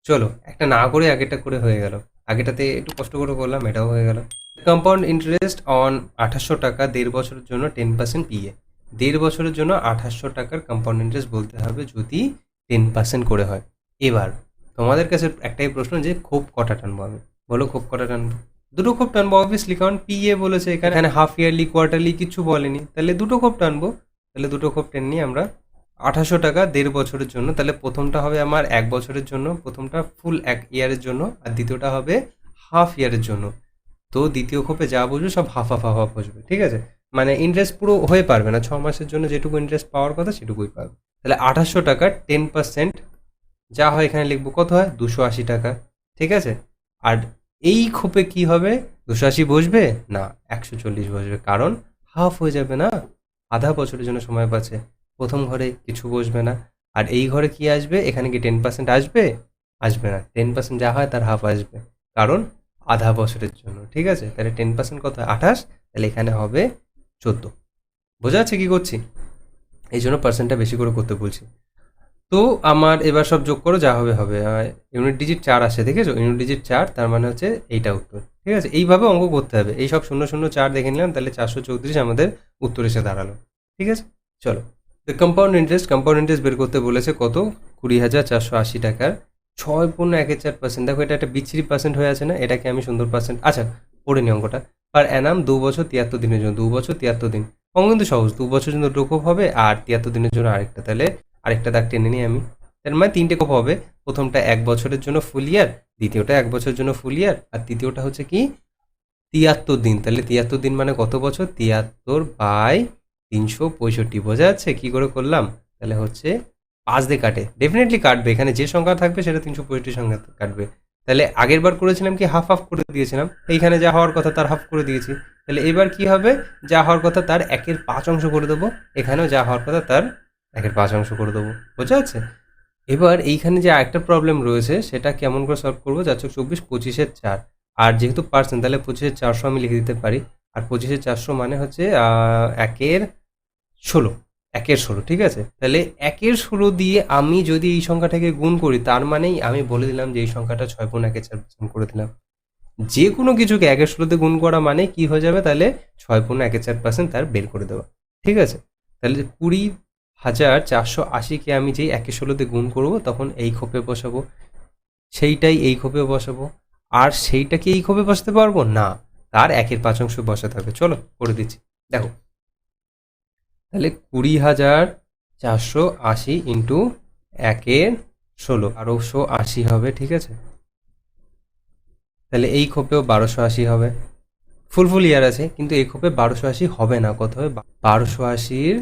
চলো একটা না করে আগেরটা করে হয়ে গেল, আগেটাতে একটু কষ্ট করে করলাম, এটাও হয়ে গেল। কম্পাউন্ড ইন্টারেস্ট অন 2800 টাকা 1.5 বছরের জন্য 10% পিএ। 1.5 বছরের জন্য 2800 টাকার কম্পাউন্ড ইন্টারেস্ট বলতে হবে যদি 10% করে হয়। এবার তোমাদের কাছে একটাই প্রশ্ন যে খোপ কটা টানবো আমি, বলো খোপ কটা টানবো? দুটো খোপ টানবো অবভিয়াসলি, কারণ পিএ বলেছে এখানে হাফ ইয়ারলি কোয়ার্টারলি কিছু বলেনি, তাহলে দুটো খোপ টানবো। তাহলে দুটো খোপ টেনে আমরা 2800 টাকা 1.5 বছরের জন্য, তাহলে প্রথমটা হবে আমার 1 বছরের জন্য, প্রথমটা ফুল 1 ইয়ারের জন্য, আর দ্বিতীয়টা হবে হাফ ইয়ারের জন্য। তো দ্বিতীয় খোপে যা বসবে সব হাফ হাফ হাফ হাফ বসবে, ঠিক আছে। মানে ইন্টারেস্ট পুরো হয়ে পারবে না, 6 মাসের জন্য যেটুকু ইন্টারেস্ট পাওয়ার কথা সেটুকুই পাবে। তাহলে 2800 টাকার 10% যা হয় এখানে লিখবো কত হয়? 280 টাকা, ঠিক আছে। আর এই খোপে কি হবে? 280 বসবে না, 140 বসবে, কারণ হাফ হয়ে যাবে না, আধা বছরের জন্য সময় পাচ্ছে। প্রথম ঘরে কিছু বসবে না, আর এই ঘরে কি আসবে? এখানে কি 10% আসবে? আসবে না, 10% যা হয় তার হাফ আসবে, কারণ আধা বছরের জন্য, ঠিক আছে। তাহলে 10% কত হয়? 28। তাহলে এখানে হবে 14। বোঝা যাচ্ছে কি করছি? এই জন্য পার্সেন্টটা বেশি করে করতে বলছি। তো আমার এবার সব যোগ করো, যা হবে হবে। ইউনিট ডিজিট 4 আসে, দেখেছো? ইউনিট ডিজিট 4, তার মানে হচ্ছে এইটা উত্তর, ঠিক আছে। এইভাবে অঙ্ক করতে হবে, এই সব 0 0 4 দেখে নিলাম, তাহলে 434 আমাদের উত্তর এসে দাঁড়ালো, ঠিক আছে। চলো কম্পাউন্ড ইন্টারেস্ট বের করতে বলেছে কত? 20,480 টাকার 6.14%। দেখো এটা একটা বিচ্ছিরি পার্সেন্ট হয়ে আছে না, এটাকে আমি সুন্দর পার্সেন্ট, আচ্ছা পড়ে নি অঙ্কটা। পার অ্যানাম 2 বছর 73 দিনের জন্য, 2 বছর 73 দিন। অঙ্ক কিন্তু সহজ, 2 বছরের জন্য দুটো কোপ হবে আর 73 দিনের জন্য আরেকটা, তাহলে আরেকটা দাগ টেনে নিই আমি। তার মানে 3টে কোপ হবে, প্রথমটা 1 বছরের জন্য ফুল ইয়ার, দ্বিতীয়টা 1 বছরের জন্য ফুল ইয়ার, আর তৃতীয়টা হচ্ছে কি 73 দিন। তাহলে 73 দিন মানে কত বছর? 73/365। বোঝা যাচ্ছে কি করে করলাম? তাহলে হচ্ছে 5 দিয়ে কাটে, ডেফিনেটলি কাটবে, এখানে যে সংখ্যা থাকবে সেটা 365 সংখ্যা কাটবে। তাহলে আগের বার করেছিলাম কি হাফ হাফ করে দিয়েছিলাম, এইখানে যা হওয়ার কথা তার হাফ করে দিয়েছি। তাহলে এবার কি হবে? যা হওয়ার কথা তার 1/5 অংশ করে দেবো, এখানেও যা হওয়ার কথা তার 1/5 অংশ করে দেবো। বোঝা যাচ্ছে? এবার এইখানে যে আরেকটা প্রবলেম রয়েছে সেটা কেমন করে সলভ করবো? 4×24 25-এর 4, আর যেহেতু পার্সেন্ট তাহলে 25/400 আমি লিখে দিতে পারি। আর 25/400 মানে হচ্ছে 1/16, 1/16, ঠিক আছে। তাহলে 1/16 দিয়ে আমি যদি এই সংখ্যাটাকে গুণ করি, তার মানেই আমি বলে দিলাম যে এই সংখ্যাটা 6.1/4% করে দিলাম। যে কোনো কিছুকে 1/16 গুণ করা মানে কি হয়ে যাবে? তাহলে 6.1/4% তার বের করে দেওয়া, ঠিক আছে। তাহলে 20,480-কে আমি যেই 1/16 গুণ করব তখন এই খোপে বসাবো, সেইটাই এই খোপে বসাবো। আর সেইটা কি এই খোপে বসাতে পারবো না, তার 1/5 অংশ বসাতে হবে। চলো করে দিচ্ছি, দেখো। তাহলে 20,480 ইন্টু 1/16 1280 হবে, ঠিক আছে। তাহলে এই খোপেও 1280 হবে, ফুল ইয়ার আছে, কিন্তু এই খোপে 1280 হবে না, কত হবে? 1280-র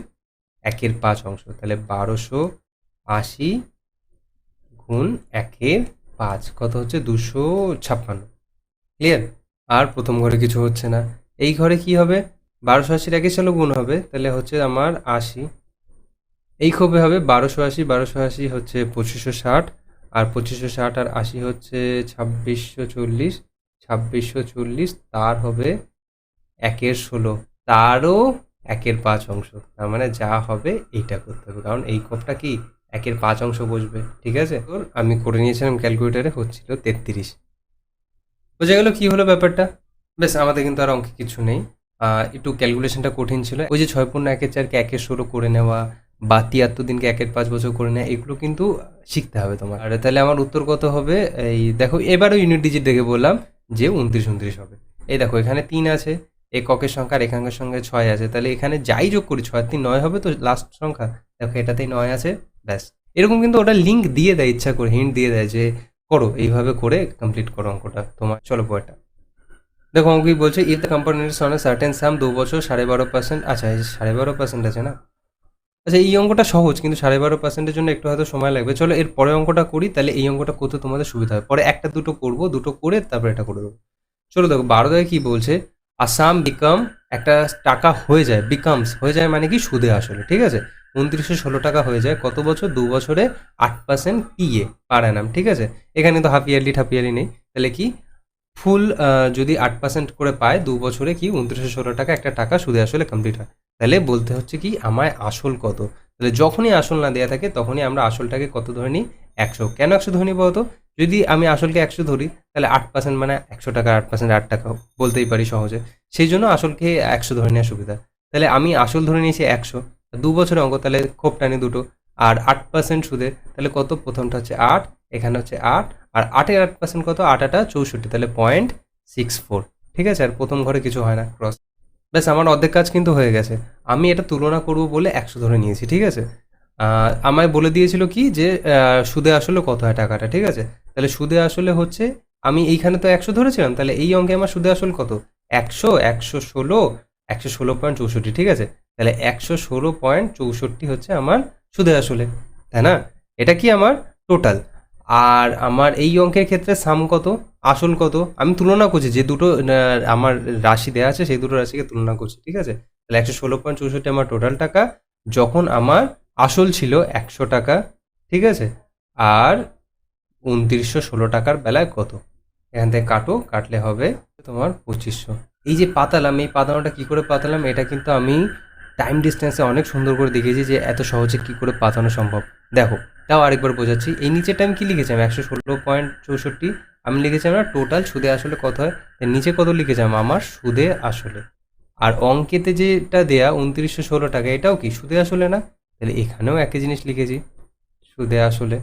1/5 অংশ, তাহলে 1280 গুণ 1/5 কত হচ্ছে? 256। ক্লিয়ার? আর প্রথম ঘরে কিছু হচ্ছে না, এই ঘরে কি হবে? 1280-র 1/16 গুণ হবে, তাহলে হচ্ছে আমার 80। এই খোপে হবে 1280 1280 হচ্ছে 2560, আর 2560 আর 80 হচ্ছে 2640, 2640 তার হবে 1/16, তারও 1/5 অংশ। তার মানে যা হবে এইটা করতে হবে, কারণ এই খোপটা কি 1/5 অংশ বসবে, ঠিক আছে। তো আমি করে নিয়েছিলাম ক্যালকুলেটারে, হচ্ছিল 33। বোঝা গেল কি হলো ব্যাপারটা? বেশ, আমাদের কিন্তু আর অঙ্কে কিছু নেই। একটু ক্যালকুলেশনটা কঠিন ছিল, ওই যে 6.1/4-কে 1/16 করে নেওয়া, বা 73 দিনকে 1-5 বছর করে নেয়, এগুলো কিন্তু শিখতে হবে তোমার। আর তাহলে আমার উত্তর কত হবে? এই দেখো, এবারও ইউনিট ডিজিট দেখে বললাম যে 29 হবে। এই দেখো, এখানে 3 আছে, এককের সংখ্যা আর একাঙ্কের সঙ্গে 6 আছে, তাহলে এখানে যাই যোগ করি 6 আর 3 9 হবে তো লাস্ট সংখ্যা। দেখো এটাতেই 9 আছে, ব্যাস। এরকম কিন্তু ওটা লিঙ্ক দিয়ে দেয়, ইচ্ছা করে হিন্ট দিয়ে দেয় যে করো, এইভাবে করে কমপ্লিট করো অঙ্কটা তোমার। চলো পরেরটা দেখো, অঙ্ক কি বলছে, if the compound interest on a certain sum 2 বছর 12.5%। আচ্ছা, এই 12.5% আছে না? আচ্ছা, এই অঙ্কটা সহজ, কিন্তু 12.5%-এর জন্য একটু হয়তো সময় লাগবে। চলো এর পরে অঙ্কটা করি, তাহলে এই অঙ্কটা করতে তোমাদের সুবিধা হবে। পরে একটা দুটো করবো, দুটো করে তারপর এটা করে দেবো। চলো দেখো 12 দাগে কি বলছে, আসাম বিকাম, একটা টাকা হয়ে যায়, বিকামস হয়ে যায় মানে কি সুদে আসলে, ঠিক আছে। 2916 টাকা হয়ে যায় কত বছর? 2 বছরে 8% পিএ পার অ্যানাম, ঠিক আছে। এখানে তো হাফ ইয়ারলি ঠাফ ইয়ারলি নেই, তাহলে কি ফুল যদি 8% করে পায় 2 বছরে কি 2916 টাকা একটা টাকা সুদে আসলে কমপ্লিট হয়। তাহলে বলতে হচ্ছে কি আমায় আসল কত। তাহলে যখনই আসল না দেওয়া থাকে তখনই আমরা আসলটাকে কত ধরে নিই? 100। কেন 100 ধরে নিই বলতো? যদি আমি আসলকে 100 ধরি তাহলে 8% মানে 100 টাকা, 8% 8 টাকা বলতেই পারি সহজে। সেই জন্য আসলকে 100 ধরে নেওয়া সুবিধা। তাহলে আমি আসল ধরে নিয়েছি 100, 2 বছরের অঙ্ক, তাহলে খোপ টানি দুটো, আর 8% সুদে, তাহলে কত? প্রথমটা হচ্ছে 8, এখানে হচ্ছে 8, আর 8-এর 8% কত? 8 8 64, তাহলে 0.64, ঠিক আছে। আর প্রথম ঘরে কিছু হয় না, ক্রস। ব্যাস, আমার অর্ধেক কাজ কিন্তু হয়ে গেছে। আমি এটা তুলনা করব বলে 100 ধরে নিয়েছি, ঠিক আছে। আমায় বলে দিয়েছিল কি যে সুদে আসলে কত হয় টাকাটা, ঠিক আছে। তাহলে সুদে আসলে হচ্ছে, আমি এইখানে তো 100 ধরেছিলাম, তাহলে এই অঙ্কে আমার সুদে আসল কত? 100, 116, 116.64, ঠিক আছে। তাহলে 116.64 হচ্ছে আমার সুদে আসলে, তাই না? এটা কি আমার টোটাল। আর আমার এই অঙ্কের ক্ষেত্রে সাম কত, আসল কত, আমি তুলনা করছি, যে দুটো আমার রাশি দেওয়া আছে সেই দুটো রাশিকে তুলনা করছি, ঠিক আছে। তাহলে 116.64 আমার টোটাল টাকা, যখন আমার আসল ছিল 100 টাকা, ঠিক আছে। আর 2916 টাকার বেলায় কত? এখান থেকে কাটো, কাটলে হবে তোমার 2500। এই যে পাতালাম, এই পাতানোটা কি করে পাতালাম, এটা কিন্তু আমি টাইম ডিস্টেন্সে অনেক সুন্দর করে দেখিয়েছি যে এত সহজে কি করে পাতানো সম্ভব। দেখো, তাও আরেকবার বোঝাচ্ছি। এই নিচেরটা আমি কি লিখেছি? আমি 116.64 আমি লিখেছি আমার টোটাল সুদে আসলে কত হয়। এর নিচে কত লিখেছিলাম? আমার সুদে আসলে। আর অঙ্কেতে যেটা দেয়া 2916 টাকা, এটাও কি সুদে আসলে না? তাহলে এখানেও একই জিনিস লিখেছি, সুদে আসলে।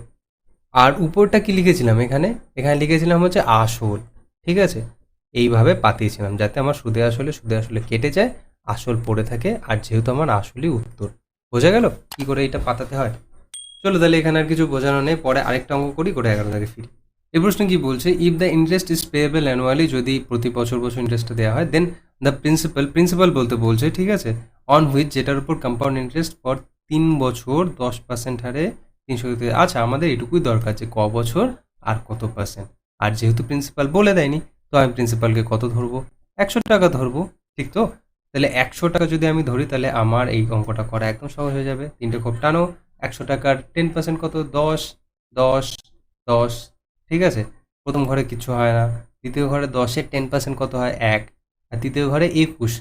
আর উপরটা কি লিখেছিলাম? এখানে এখানে লিখেছিলাম হচ্ছে আসল, ঠিক আছে। এইভাবে পাতিয়েছিলাম যাতে আমার সুদে আসলে সুদে আসলে কেটে যায়, আসল পড়ে থাকে, আর যেহেতু আমার আসলই উত্তর। বোঝা গেল কি করে এটা পাতাতে হয়? চলো তাহলে এখানে আর কিছু বোঝানো নেই, পরে আরেকটা অঙ্ক করি, করে 11 থেকে ফিরি। এই প্রশ্ন কি বলছে, if the interest is payable annually, যদি প্রতি বছর বছর ইন্টারেস্টটা দেওয়া হয়, দেন দ্য প্রিন্সিপাল বলতে বলছে, ঠিক আছে, অন হুইচ, যেটার উপর কম্পাউন্ড ইন্টারেস্ট ফর 3 বছর 10% হারে 300। আচ্ছা, আমাদের এটুকুই দরকার যে ক বছর আর কত পার্সেন্ট। আর যেহেতু প্রিন্সিপাল বলে দেয়নি, তো আমি প্রিন্সিপালকে কত ধরবো? 100 টাকা ধরবো, ঠিক তো। তাহলে 100 টাকা যদি আমি ধরি, তাহলে আমার এই অঙ্কটা করা একদম সহজ হয়ে যাবে। তিনটে খোপ টানো, 100 টাকার 10% কত? 10, 10, 10, ঠিক আছে। প্রথম ঘরে কিছু হয় না, দ্বিতীয় ঘরে 10-এর 10% কত হয়? 1, আর তৃতীয় ঘরে 21,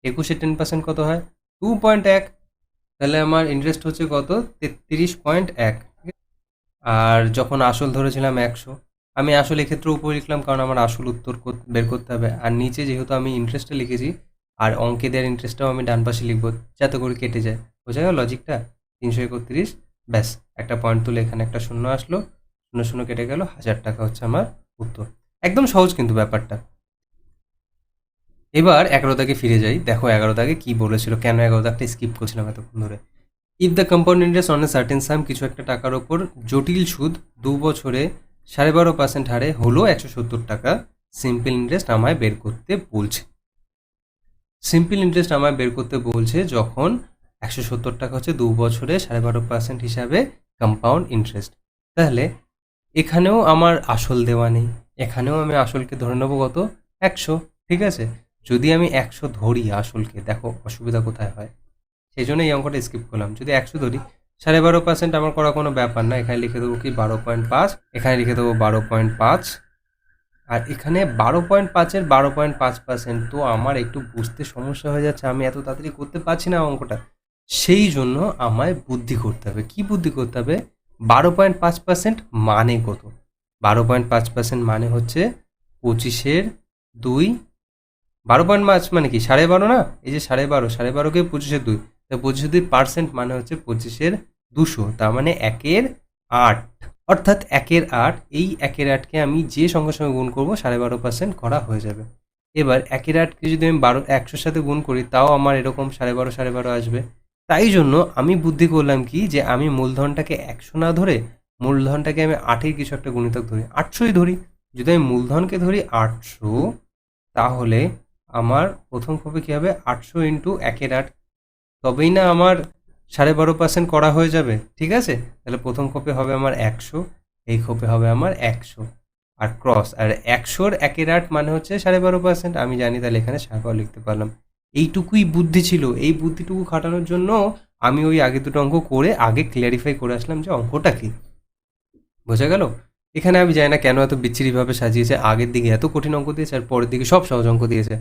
21-এর 10% কত হয়? 2.1। তাহলে আমার ইন্টারেস্ট হচ্ছে কত? 33.1। আর যখন আসল ধরেছিলাম 100, আমি আসল এক্ষেত্রে উপরে লিখলাম কারণ আমার আসল উত্তর বের করতে হবে। আর নিচে যেহেতু আমি ইন্টারেস্টটা লিখেছি, আর অঙ্কে দেওয়ার ইন্টারেস্টটাও আমি ডান পাশে লিখবো যাতে করে কেটে যায়। বোঝা গেল লজিকটা? 331, ব্যাস। একটা পয়েন্ট তুলে এখানে একটা শূন্য আসলো, শূন্য শূন্য কেটে গেল, 1000 টাকা হচ্ছে আমার উত্তর। একদম সহজ কিন্তু ব্যাপারটা। এবার 11 দাগে ফিরে যাই। দেখো 11 দাগে কি বলেছিল, কেন 11 দাগটা স্কিপ করছিলাম এতক্ষণ ধরে। If the compound interest on a certain sum, কিছু একটা টাকার ওপর জটিল সুদ 2 বছরে 12.5% হারে হলো 170 টাকা, সিম্পল ইন্টারেস্ট আমায় বের করতে বলছে। সিম্পল ইন্টারেস্ট আমায় বের করতে বলছে যখন 170 টাকা হচ্ছে 2 বছরে 12.5% হিসাবে কম্পাউন্ড ইন্টারেস্ট। তাহলে এখানেও আমার আসল দেওয়া নেই, এখানেও আমি আসলকে ধরে নেবো কত? 100, ঠিক আছে। যদি আমি 100 ধরি আসলকে, দেখো অসুবিধা কোথায় হয়, সেই জন্য এই অঙ্কটা স্কিপ করলাম। যদি 100 ধরি, 12.5% আমার করা কোনো ব্যাপার না, এখানে লিখে দেবো কি 12.5, এখানে লিখে দেবো 12.5, আর এখানে 12.5-এর 12.5%, তো আমার একটু বুঝতে সমস্যা হয়ে যাচ্ছে, আমি এত তাড়াতাড়ি করতে পারছি না অঙ্কটা। সেই জন্য আমায় বুদ্ধি করতে হবে। কি বুদ্ধি করতে হবে? 12.5% মানে কত? 12.5% মানে হচ্ছে 25-এর 2। 12.5 মানে কি? 12.5 না? এই যে 12.5, 12.5কে 25-এর 2, তা 25% মানে হচ্ছে 25/200, তার মানে 1/8, অর্থাৎ 1/8। এই 1/8কে আমি যে সংখ্যার সঙ্গে গুণ করবো 12.5% করা হয়ে যাবে। এবার 1/8কে যদি আমি 100-র সাথে গুণ করি তাও আমার এরকম 12.5 আসবে। তাই জন্য আমি বুদ্ধি করলাম কি, যে আমি মূলধনটাকে 100 না ধরে মূলধনটাকে আমি 8-এর কিছু একটা গুণিতক ধরি, 800ই ধরি। যদি আমি মূলধনকে ধরি 800, তাহলে আমার প্রথম খোপে কী হবে, 800 ইন্টু 1/8, তবেই না আমার 12.5% করা হয়ে যাবে। ঠিক আছে, তাহলে প্রথম খোপে হবে আমার 100, এই খোপে হবে আমার 100 আর ক্রস, আর 100-র 1/8 মানে হচ্ছে 12.5%। আমি জানি, তাহলে এখানে 12.5 লিখতে পারলাম। এইটুকুই বুদ্ধি ছিল। এই বুদ্ধিটুকু খাটানোর জন্য আমি ওই আগে দুটো অঙ্ক করে আগে ক্লিয়ারিফাই করে আসলাম যে অঙ্কটা কি। বোঝা গেল? এখানে আমি জানি না কেন এত বিচ্ছিরিভাবে সাজিয়েছে, আগের দিকে এত কঠিন অঙ্ক দিয়েছে আর পরের দিকে সব সহজ অঙ্ক দিয়েছে।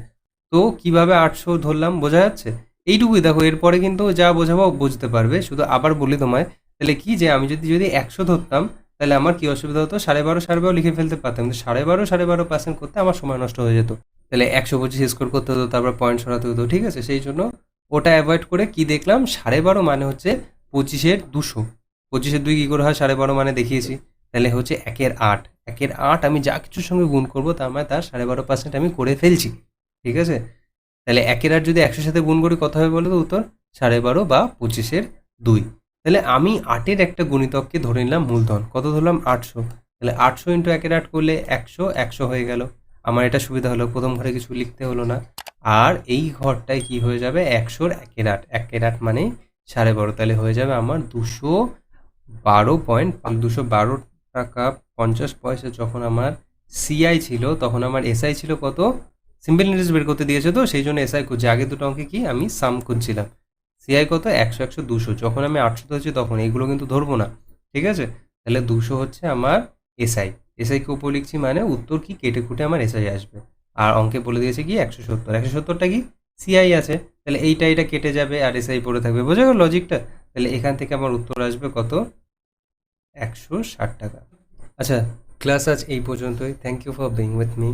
তো কিভাবে 800 ধরলাম বোঝা যাচ্ছে? এইটুকুই দেখো, এরপরে কিন্তু যা বোঝাবো বুঝতে পারবে। শুধু আবার বলি তোমায়, তাহলে কি, যে আমি যদি 100 ধরতাম তাহলে আমার কি অসুবিধা হতো, 12.5 লিখে ফেলতে পারতাম, কিন্তু 12.5% করতে আমার সময় নষ্ট হয়ে যেত। তাহলে 125 স্কোর করতে হতো, তারপর পয়েন্ট সরাতে হতো। ঠিক আছে, সেই জন্য ওটা অ্যাভয়েড করে কি দেখলাম, 12.5 মানে হচ্ছে 25/200। 25/2 কী করে হয় 12.5 মানে দেখিয়েছি। তাহলে হচ্ছে 1/8, 1/8 আমি যা কিছুর সঙ্গে গুণ করবো তার মানে তার 12.5% আমি করে ফেলছি। ঠিক আছে, তাহলে 1/8 যদি 100-র সাথে গুণ করি কত হবে বলো তো উত্তর, 12.5 বা 25/2। তাহলে আমি 8-এর একটা গুণিতককে ধরে নিলাম মূলধন, কত ধরলাম 800। তাহলে 800 ইন্টু 1/8 করলে 100 হয়ে গেল। আমার এটা সুবিধা হলো, প্রথম ঘরে কিছু লিখতে হলো না। আর এই ঘরটায় কি হয়ে যাবে, 100-র 1/8, 1/8 মানে 12.5, তাহলে হয়ে যাবে আমার 212 টাকা 50 পয়সা। যখন আমার সিআই ছিল তখন আমার এসআই ছিল কত, সিম্পল ইন্টারেস্ট বের করতে দিয়েছে, তো সেই জন্য এসআই খুঁজছি। আগে দুটো অঙ্কে কি আমি সাম খুঁজছিলাম। সিআই কত, 100, 100, 200। যখন আমি 800 ধরছি তখন এইগুলো কিন্তু ধরবো না। ঠিক আছে, তাহলে 200 হচ্ছে আমার এসআই। এসআইকে উপর লিখছি মানে উত্তর কি কেটে কুটে আমার এসআই আসবে। আর অঙ্কে বলে দিয়েছে কি 170, 170টা কি সিআই আছে, তাহলে এইটা কেটে যাবে আর এসআই পড়ে থাকবে। বোঝা গেল লজিকটা? তাহলে এখান থেকে আমার উত্তর আসবে কত, 160 টাকা। আচ্ছা, ক্লাস আজ এই পর্যন্তই। Thank you for being with me.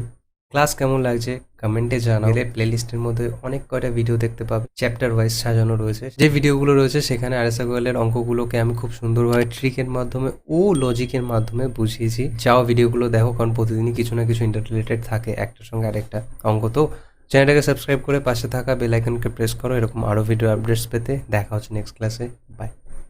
Class কেমন লাগছে কমেন্টে জানাও। এর প্লেলিস্টের মধ্যে অনেক কয়টা ভিডিও দেখতে পাবে, চ্যাপ্টার ওয়াইজ সাজানো রয়েছে। যে ভিডিওগুলো রয়েছে সেখানে আরএসএ গোয়েলের অঙ্কগুলোকে আমি খুব সুন্দরভাবে ট্রিকের মাধ্যমে ও লজিকের মাধ্যমে বুঝিয়েছি। যাও ভিডিওগুলো দেখো, কারণ প্রতিদিনই কিছু না কিছু ইন্টার রিলেটেড থাকে একটার সঙ্গে আরেকটা অঙ্ক। তো চ্যানেলটাকে সাবস্ক্রাইব করে পাশে থাকা বেল আইকনকে প্রেস করো এরকম আরও ভিডিও আপডেটস পেতে। দেখা হচ্ছে নেক্সট ক্লাসে।